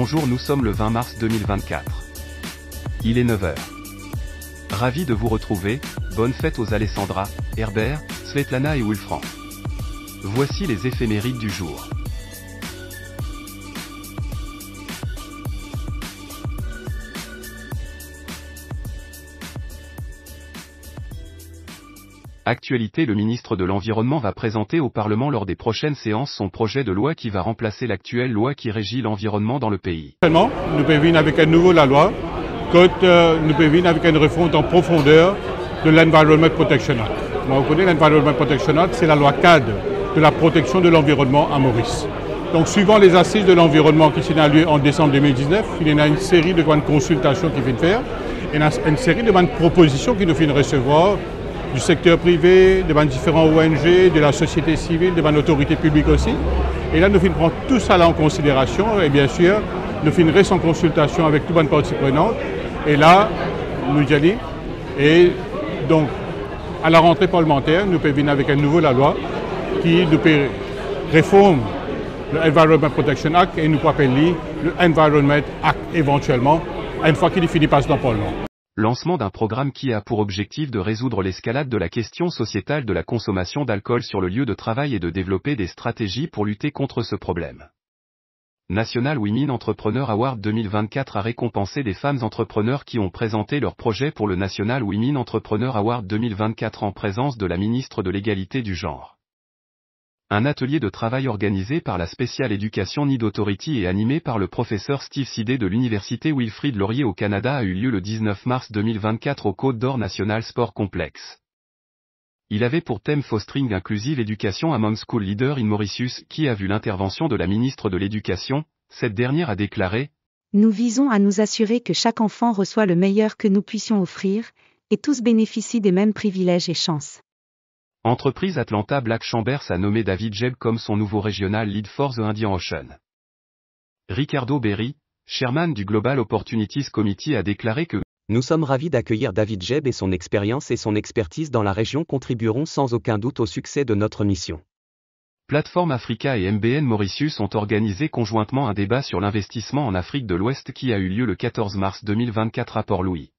Bonjour, nous sommes le 20 mars 2024. Il est 9h. Ravi de vous retrouver, bonne fête aux Alessandra, Herbert, Svetlana et Wolfram. Voici les éphémérides du jour. Actualité: le ministre de l'Environnement va présenter au Parlement lors des prochaines séances son projet de loi qui va remplacer l'actuelle loi qui régit l'environnement dans le pays. Nous pouvons venir avec un nouveau la loi, nous pouvons venir avec une refonte en profondeur de l'Environment Protection Act. Vous connaissez l'Environment Protection Act, c'est la loi cadre de la protection de l'environnement à Maurice. Donc suivant les assises de l'environnement qui s'est lieu en décembre 2019, il y a une série de consultations qui viennent faire, et une série de propositions qui nous viennent recevoir du secteur privé, de différents ONG, de la société civile, de l'autorité publique aussi. Et là, nous prendre tout ça là en considération et bien sûr, nous finirons en consultation avec toutes les parties prenantes. Et là, nous y allons. Et donc, à la rentrée parlementaire, nous pouvons venir avec un nouveau la loi qui nous peut réformer le Environment Protection Act et nous pouvons appeler le Environment Act éventuellement, une fois qu'il finit par dans le Parlement. Lancement d'un programme qui a pour objectif de résoudre l'escalade de la question sociétale de la consommation d'alcool sur le lieu de travail et de développer des stratégies pour lutter contre ce problème. National Women Entrepreneur Award 2024 a récompensé des femmes entrepreneurs qui ont présenté leurs projets pour le National Women Entrepreneur Award 2024 en présence de la ministre de l'Égalité du genre. Un atelier de travail organisé par la Special Education Need Authority et animé par le professeur Steve Sidé de l'Université Wilfrid Laurier au Canada a eu lieu le 19 mars 2024 au Côte d'Or National Sport Complex. Il avait pour thème Fostering Inclusive Education Among School Leaders in Mauritius, qui a vu l'intervention de la ministre de l'Éducation. Cette dernière a déclaré: Nous visons à nous assurer que chaque enfant reçoit le meilleur que nous puissions offrir, et tous bénéficient des mêmes privilèges et chances. Entreprise Atlanta Black Chambers a nommé David Jebb comme son nouveau Regional Lead for the Indian Ocean. Ricardo Berry, chairman du Global Opportunities Committee, a déclaré que nous sommes ravis d'accueillir David Jebb et son expérience et son expertise dans la région contribueront sans aucun doute au succès de notre mission. Plateforme Africa et MBN Mauritius ont organisé conjointement un débat sur l'investissement en Afrique de l'Ouest qui a eu lieu le 14 mars 2024 à Port-Louis.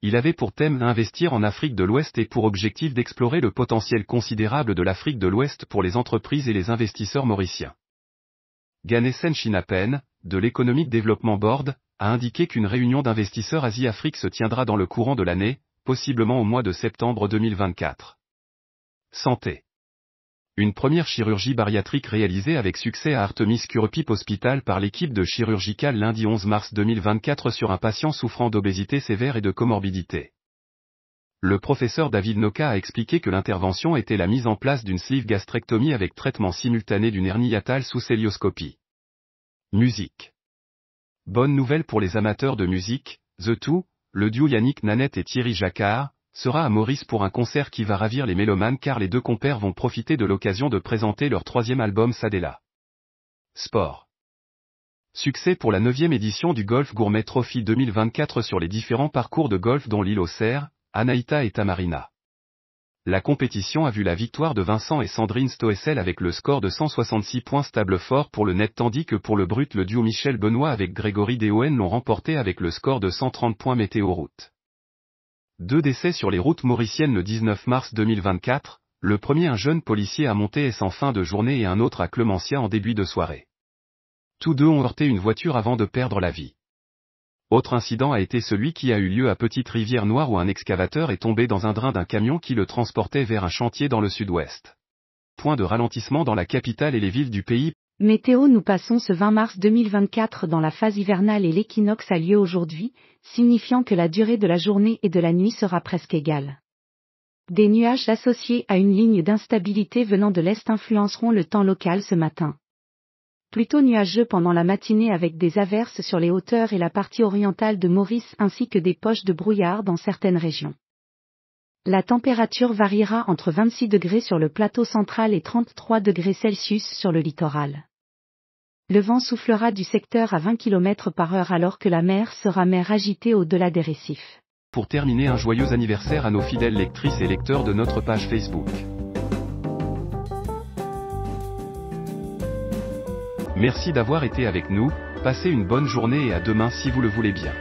Il avait pour thème Investir en Afrique de l'Ouest et pour objectif d'explorer le potentiel considérable de l'Afrique de l'Ouest pour les entreprises et les investisseurs mauriciens. Ganessen Chinapen, de l'Economic Development Board, a indiqué qu'une réunion d'investisseurs Asie-Afrique se tiendra dans le courant de l'année, possiblement au mois de septembre 2024. Santé. Une première chirurgie bariatrique réalisée avec succès à Artemis Kurup Hospital par l'équipe de Chirurgical lundi 11 mars 2024 sur un patient souffrant d'obésité sévère et de comorbidité. Le professeur David Noka a expliqué que l'intervention était la mise en place d'une sleeve gastrectomie avec traitement simultané d'une hernie hiatale sous cœlioscopie. Musique. Bonne nouvelle pour les amateurs de musique, The Two, le duo Yannick Nanette et Thierry Jacquard, sera à Maurice pour un concert qui va ravir les mélomanes car les deux compères vont profiter de l'occasion de présenter leur troisième album Sadela. Sport. Succès pour la 9e édition du Golf Gourmet Trophy 2024 sur les différents parcours de golf dont l'île aux Cerfs, Anaïta et Tamarina. La compétition a vu la victoire de Vincent et Sandrine Stoessel avec le score de 166 points stable fort pour le net tandis que pour le brut le duo Michel Benoît avec Grégory Dehoen l'ont remporté avec le score de 130 points météo route. 2 décès sur les routes mauriciennes le 19 mars 2024, le premier un jeune policier à Montéès en fin de journée et un autre à Clemencia en début de soirée. Tous deux ont heurté une voiture avant de perdre la vie. Autre incident a été celui qui a eu lieu à Petite-Rivière-Noire où un excavateur est tombé dans un drain d'un camion qui le transportait vers un chantier dans le sud-ouest. Point de ralentissement dans la capitale et les villes du pays. Météo. Nous passons ce 20 mars 2024 dans la phase hivernale et l'équinoxe a lieu aujourd'hui, signifiant que la durée de la journée et de la nuit sera presque égale. Des nuages associés à une ligne d'instabilité venant de l'est influenceront le temps local ce matin. Plutôt nuageux pendant la matinée avec des averses sur les hauteurs et la partie orientale de Maurice ainsi que des poches de brouillard dans certaines régions. La température variera entre 26 degrés sur le plateau central et 33 degrés Celsius sur le littoral. Le vent soufflera du secteur à 20 km/h alors que la mer sera mer agitée au-delà des récifs. Pour terminer, un joyeux anniversaire à nos fidèles lectrices et lecteurs de notre page Facebook. Merci d'avoir été avec nous, passez une bonne journée et à demain si vous le voulez bien.